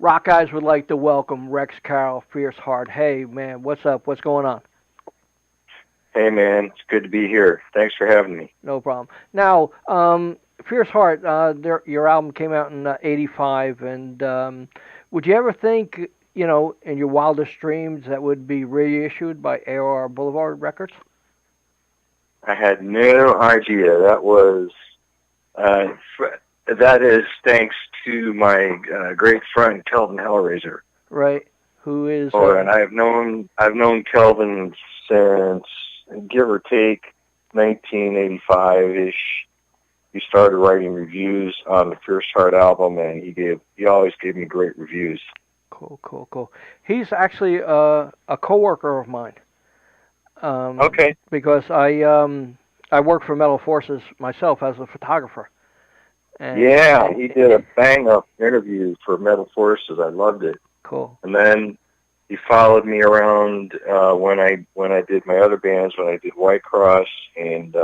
RockEyez would like to welcome Rex Carroll Fierce Heart. Hey, man, what's up? What's going on? Hey, man, it's good to be here. Thanks for having me. No problem. Now, Fierce Heart, your album came out in '85, and would you ever think, in your wildest dreams, that would be reissued by AOR BLVD Records? I had no idea. That is thanks to my great friend Kelvin Hellraiser. Right. Who is? And I've known Kelvin since, give or take, 1985-ish. He started writing reviews on the Fierce Heart album, and he always gave me great reviews. Cool. He's actually a coworker of mine. Okay. Because I work for Metal Forces myself as a photographer. And he did a bang-up interview for Metal Forces. I loved it. Cool. And then he followed me around when I did my other bands, when I did Whitecross, and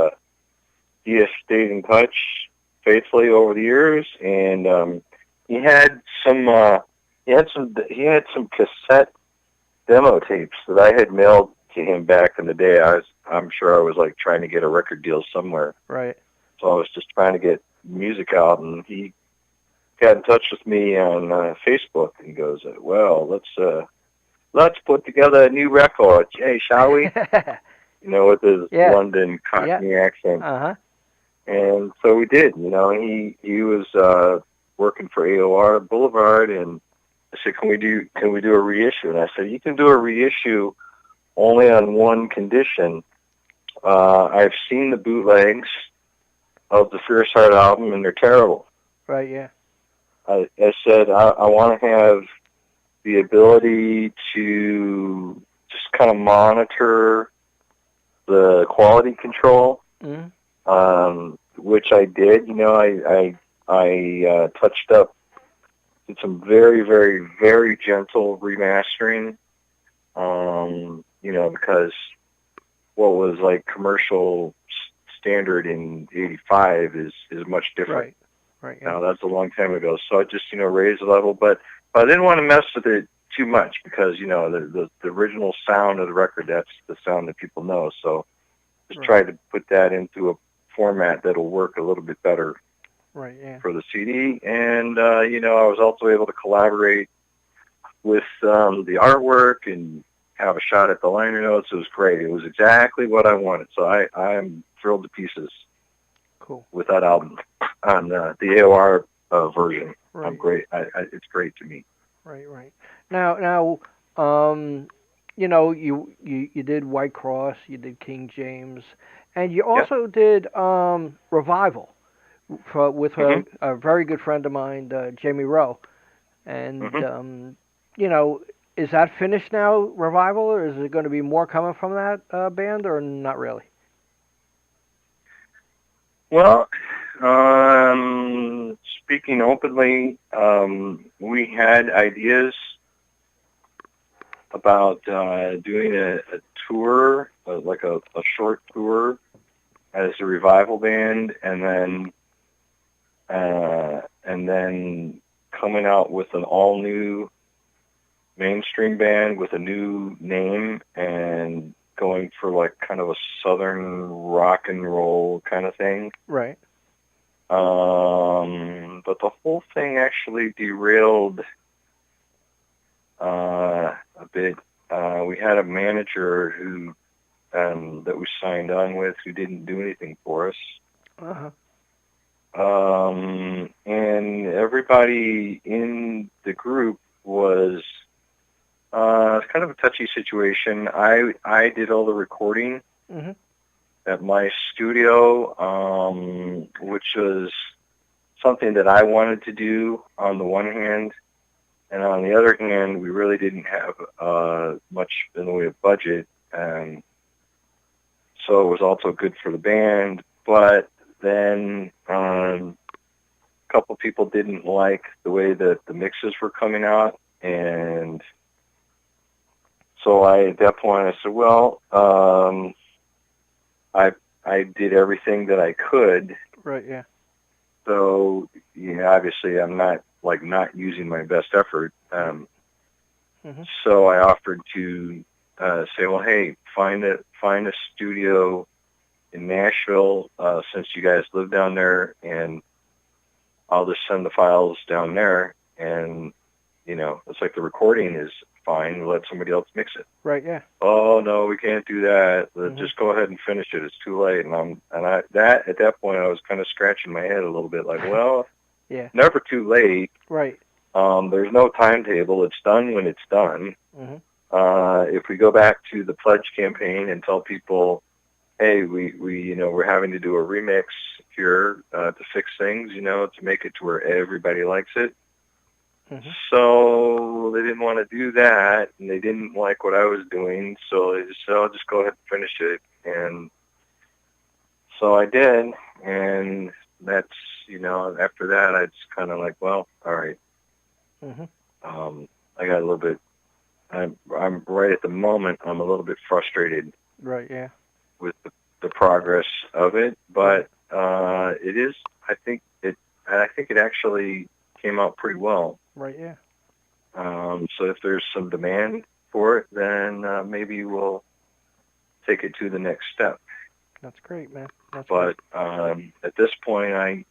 he has stayed in touch faithfully over the years. And he had some cassette demo tapes that I had mailed to him back in the day. I'm sure I was like trying to get a record deal somewhere. Right. So I was just trying to get music out, and he got in touch with me on Facebook and goes, "Well, let's put together a new record, hey, shall we?" With his London Cockney accent. And so we did. He was working for AOR BLVD, and I said, "Can we do a reissue?" And I said, "You can do a reissue only on one condition. I've seen the bootlegs of the Fierce Heart album, and they're terrible." Right, yeah. I said, I want to have the ability to just kind of monitor the quality control, which I did. I touched up, did some very, very, very gentle remastering, because what was like commercial standard in '85 is much different. Right. Now that's a long time ago. So I just raised the level, but I didn't want to mess with it too much because the original sound of the record, that's the sound that people know. So just tried to put that into a format that'll work a little bit better for the CD. And I was also able to collaborate with the artwork and have a shot at the liner notes. It was great. It was exactly what I wanted. So I'm thrilled to pieces. Cool. With that album on the AOR version. Right. I'm great. It's great to me. Right. Now, you did Whitecross, you did King James, and you also did Revival with a very good friend of mine, Jamie Rowe. And is that finished now, Revival, or is it going to be more coming from that band, or not really? Well, speaking openly, we had ideas about doing a tour, like a short tour as a Revival band, and then coming out with an all-new mainstream band with a new name and going for like kind of a southern rock and roll kind of thing. Right. But the whole thing actually derailed a bit. We had a manager who that we signed on with who didn't do anything for us. And everybody in the group was kind of a touchy situation. I did all the recording at my studio, which was something that I wanted to do on the one hand, and on the other hand, we really didn't have much in the way of budget, and so it was also good for the band. But then a couple people didn't like the way that the mixes were coming out, and so at that point I said, well, I did everything that I could. Right, yeah. So, obviously I'm not like not using my best effort. So I offered to say, well, hey, find a studio in Nashville, since you guys live down there, and I'll just send the files down there, and it's like the recording is fine. Let somebody else mix it. Right. Yeah. Oh no, we can't do that. Just go ahead and finish it. It's too late. And at that point I was kind of scratching my head a little bit, like, well, yeah, never too late. Right. There's no timetable. It's done when it's done. If we go back to the pledge campaign and tell people, hey, we're having to do a remix here to fix things, to make it to where everybody likes it. So they didn't want to do that, and they didn't like what I was doing, so they just said, I'll just go ahead and finish it. And so I did, and that's, after that, I just kind of like, well, all right. I got a little bit, I'm right at the moment, I'm a little bit frustrated. Right, yeah. With the progress of it, but it is, I think it actually came out pretty well. Right, yeah. So if there's some demand for it, then maybe we'll take it to the next step. That's great, man. But at this point, I'm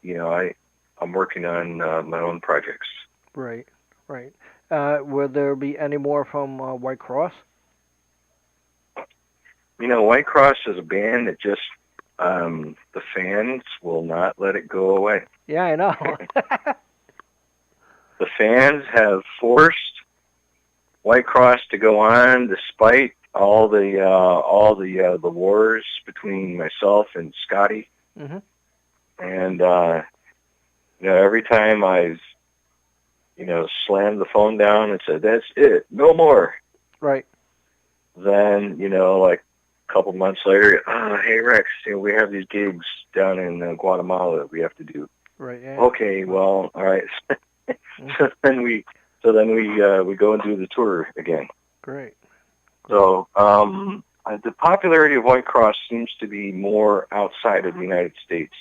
working on my own projects. Right, right. Will there be any more from Whitecross? Whitecross is a band that just the fans will not let it go away. Yeah, I know. The fans have forced Whitecross to go on despite all the wars between myself and Scotty. And every time I've slammed the phone down and said, that's it, no more. Right. Then like a couple months later, hey Rex, we have these gigs down in Guatemala that we have to do. Right. Yeah. Okay. Well, all right. So then we go and do the tour again. Great. So the popularity of Whitecross seems to be more outside of the United States.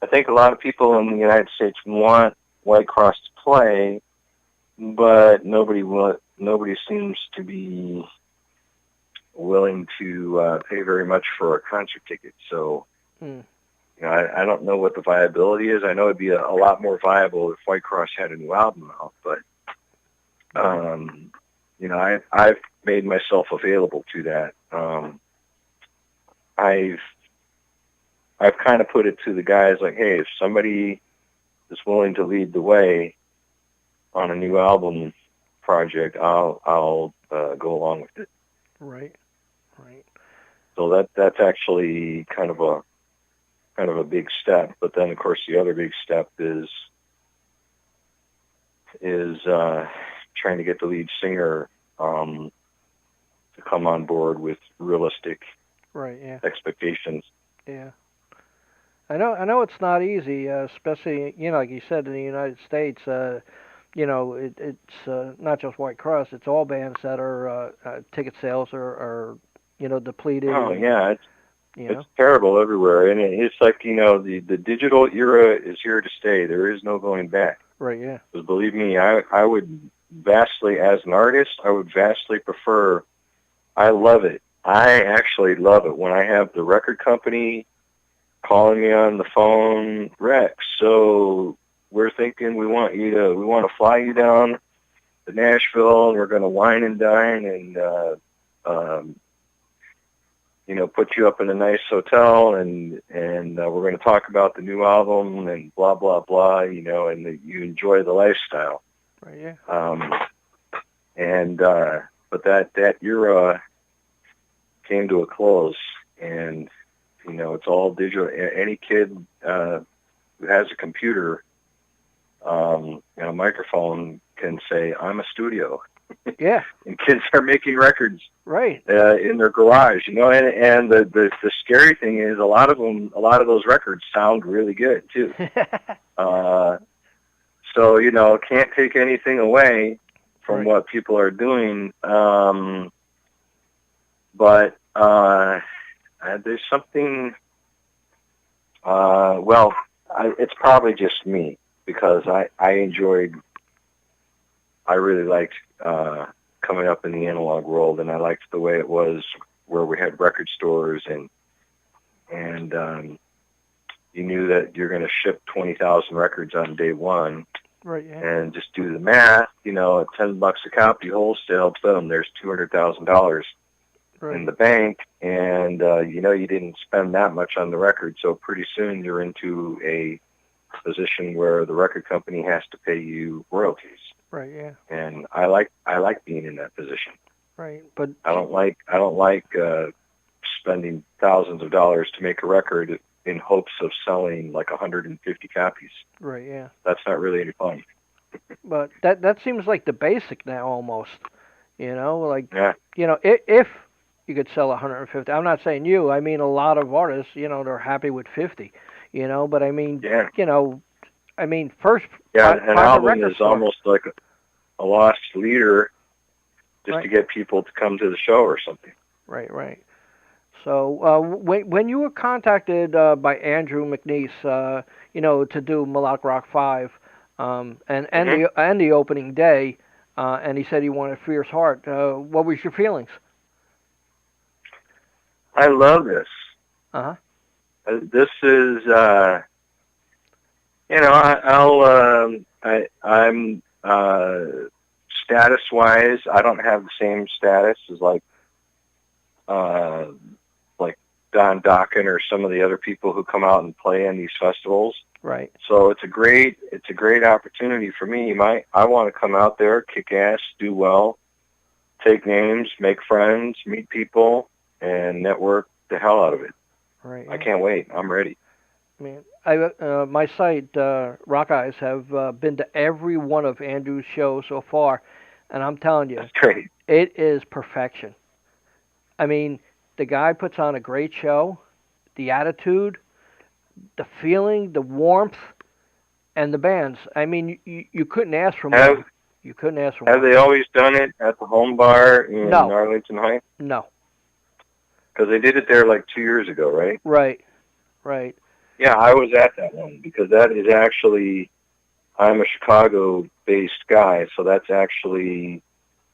I think a lot of people in the United States want Whitecross to play, but nobody seems to be willing to pay very much for a concert ticket. So. I don't know what the viability is. I know it'd be a lot more viable if Whitecross had a new album out, but I've made myself available to that. I've kind of put it to the guys like, hey, if somebody is willing to lead the way on a new album project, I'll go along with it. Right, right. So that's actually kind of a big step. But then, of course, the other big step is trying to get the lead singer to come on board with realistic expectations. Yeah. I know it's not easy, especially, like you said, in the United States, it's not just Whitecross, it's all bands that are, ticket sales are depleted. Oh, yeah, it's terrible everywhere, and it's like, the digital era is here to stay. There is no going back. Right, yeah. Because believe me, I would vastly, as an artist, prefer, I love it. I actually love it when I have the record company calling me on the phone, Rex, so we're thinking we want to fly you down to Nashville, and we're going to wine and dine and, put you up in a nice hotel, and we're going to talk about the new album and blah, blah, blah, and that you enjoy the lifestyle. Right, yeah. But that era came to a close, and, it's all digital. Any kid who has a computer and a microphone can say, I'm a studio. Yeah. And kids are making records right in their garage, and the scary thing is a lot of those records sound really good too. So can't take anything away from what people are doing, but there's something. It's probably just me, because I enjoyed I really liked coming up in the analog world, and I liked the way it was where we had record stores and you knew that you're going to ship 20,000 records on day one. Right, yeah. And just do the math, at $10 a copy wholesale, boom, there's $200,000 in the bank, and you didn't spend that much on the record, so pretty soon you're into a position where the record company has to pay you royalties. Right, yeah. And I like being in that position. Right, but I don't like spending thousands of dollars to make a record in hopes of selling like 150 copies. Right, yeah. That's not really any fun. But that seems like the basic now almost. Yeah. If you could sell 150, I'm not saying you, I mean a lot of artists, they're happy with 50, but I mean, yeah. First, an album is almost like a lost leader just to get people to come to the show or something. Right, right. So when you were contacted by Andrew McNeese, to do Melodic Rock 5, and the opening day, and he said he wanted Fierce Heart, what was your feelings? I love this. Uh-huh. This is, I'm status-wise, I don't have the same status as like Don Dokken or some of the other people who come out and play in these festivals. Right. So it's a great opportunity for me. I want to come out there, kick ass, do well, take names, make friends, meet people, and network the hell out of it. Right. Yeah. I can't wait. I'm ready. My site, RockEyez, have been to every one of Andrew's shows so far, and I'm telling you, that's great. It is perfection. I mean, the guy puts on a great show, the attitude, the feeling, the warmth, and the bands. I mean, you couldn't ask for more. You couldn't ask for more. Have they always done it at the home bar in Arlington Heights? No. Because they did it there like 2 years ago, right? Right, right. Yeah, I was at that one because that is actually, I'm a Chicago-based guy, so that's actually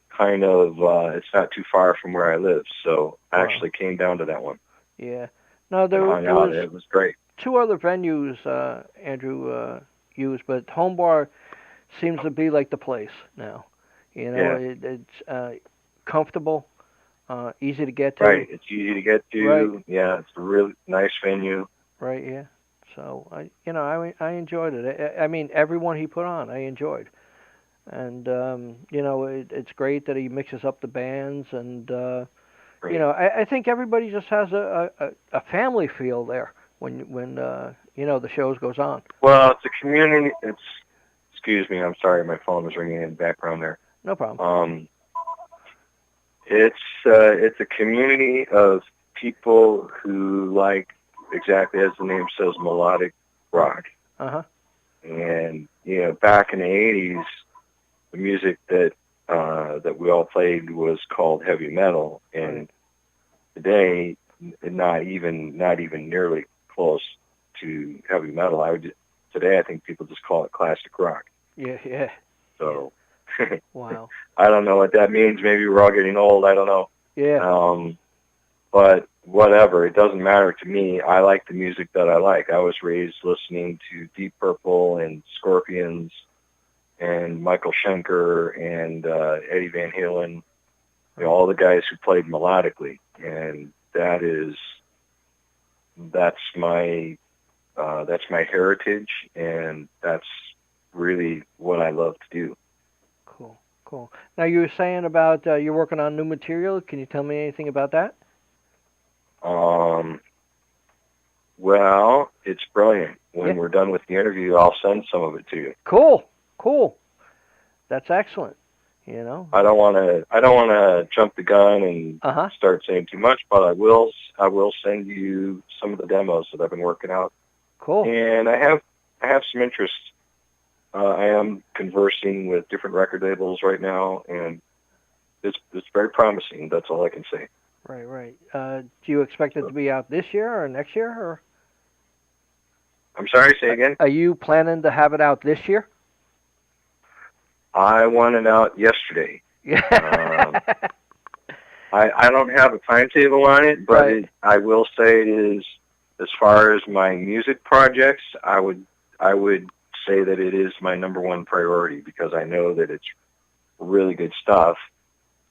kind of, it's not too far from where I live, so I actually came down to that one. Yeah. No, there it was great. 2 other venues Andrew used, but Home Bar seems to be like the place now. It's comfortable, easy to get to. Right, it's easy to get to. Right. Yeah, it's a really nice venue. Right, yeah. So I enjoyed it. I mean, everyone he put on, I enjoyed. And it's great that he mixes up the bands, and I think everybody just has a family feel there when the shows goes on. Well, it's a community. Excuse me, I'm sorry, my phone was ringing in the background there. No problem. It's a community of people who like, exactly as the name says, melodic rock. Uh-huh. And back in the 80s, the music that we all played was called heavy metal, and today, not even nearly close to heavy metal. Today I think people just call it classic rock. Yeah. So, wow. I don't know what that means. Maybe we're all getting old. I don't know. Yeah. But whatever, it doesn't matter to me. I like the music that I like. I was raised listening to Deep Purple and Scorpions and Michael Schenker and Eddie Van Halen, all the guys who played melodically, and that's my heritage, and that's really what I love to do. Cool. Now you were saying about you're working on new material. Can you tell me anything about that? Well, it's brilliant. When we're done with the interview, I'll send some of it to you. Cool. That's excellent. I don't want to jump the gun and start saying too much, but I will send you some of the demos that I've been working out. Cool. And I have some interest. I am conversing with different record labels right now, and it's very promising. That's all I can say. Right. Do you expect it to be out this year or next year? Or? I'm sorry, say again? Are you planning to have it out this year? I want it out yesterday. Yeah. I don't have a timetable on it, but Right. I will say it is, as far as my music projects, I would say that it is my number one priority, because I know that it's really good stuff,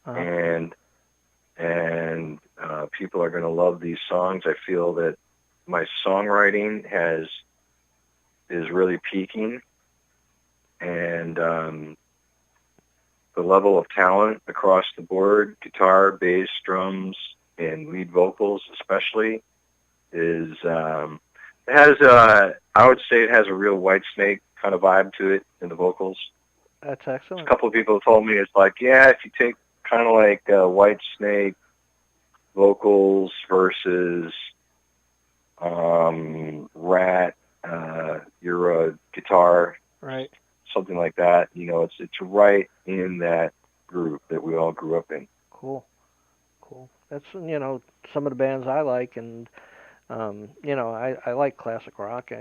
and people are going to love these songs. I feel that my songwriting is really peaking, and the level of talent across the board, guitar, bass, drums, and lead vocals especially, is it has I would say it has a real Whitesnake kind of vibe to it in the vocals. That's excellent. A couple of people told me it's like, yeah, if you take kind of like Whitesnake vocals versus Rat, your guitar, right, something like that. You know, it's right in that group that we all grew up in. Cool. That's some of the bands I like, and I like classic rock.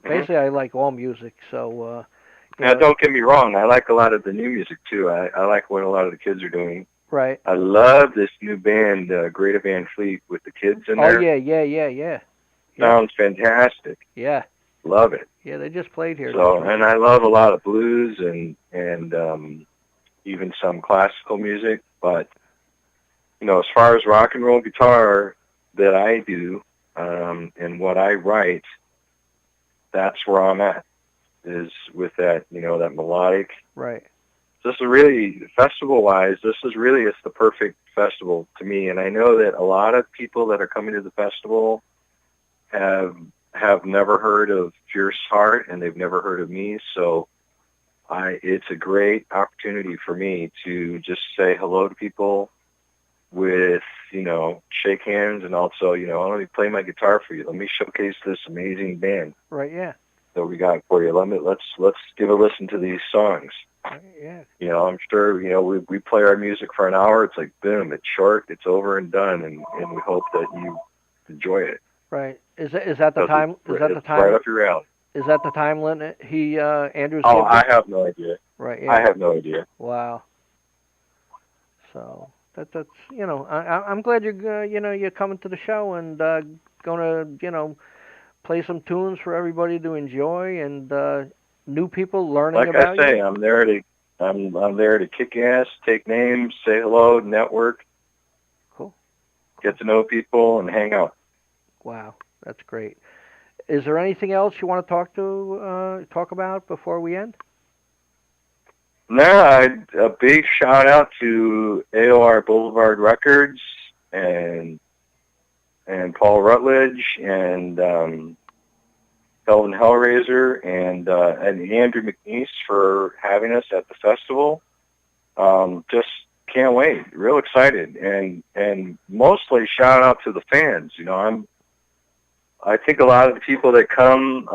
Basically I like all music. So now, don't get me wrong. I like a lot of the new music too. I like what a lot of the kids are doing. Right. I love this new band, Greater Van Fleet, with the kids in there. Oh yeah. Sounds fantastic. Yeah. Love it. Yeah, they just played here. So, and I love a lot of blues and even some classical music. But as far as rock and roll guitar that I do and what I write, that's where I'm at. Is with that that melodic. Right. This is really, festival-wise, it's the perfect festival to me. And I know that a lot of people that are coming to the festival have never heard of Fierce Heart, and they've never heard of me. So it's a great opportunity for me to just say hello to people with, shake hands, and also, let me play my guitar for you. Let me showcase this amazing band. Right, yeah. That we got for you. Let's give a listen to these songs. Yeah. I'm sure, we play our music for an hour. It's like, boom, it's short, it's over and done, and we hope that you enjoy it. Right. Is that the time? Is that the time? Right up your alley. Is that the time limit? Andrew's. Oh, I have no idea. Right. Yeah. I have no idea. Wow. So that's I'm glad you're coming to the show and gonna play some tunes for everybody to enjoy, and new people learning about you. Like I say, I'm there to kick ass, take names, say hello, network. Cool. Get to know people and hang out. Wow, that's great. Is there anything else you want to talk about before we end? No, a big shout out to AOR BLVD Records and Paul Rutledge and Kelvin Hellraiser and Andrew McNeese for having us at the festival. Just can't wait. Real excited, and mostly shout out to the fans. I think a lot of the people that come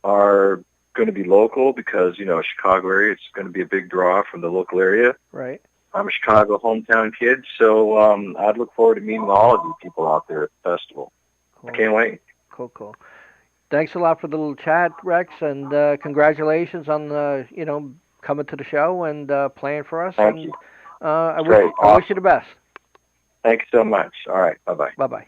are going to be local because Chicago area. It's going to be a big draw from the local area. Right. I'm a Chicago hometown kid, so I'd look forward to meeting all of you people out there at the festival. Cool. I can't wait. Cool. Thanks a lot for the little chat, Rex, and congratulations on coming to the show and playing for us. Thank you. I wish you the best. Thanks so much. All right. Bye-bye. Bye-bye.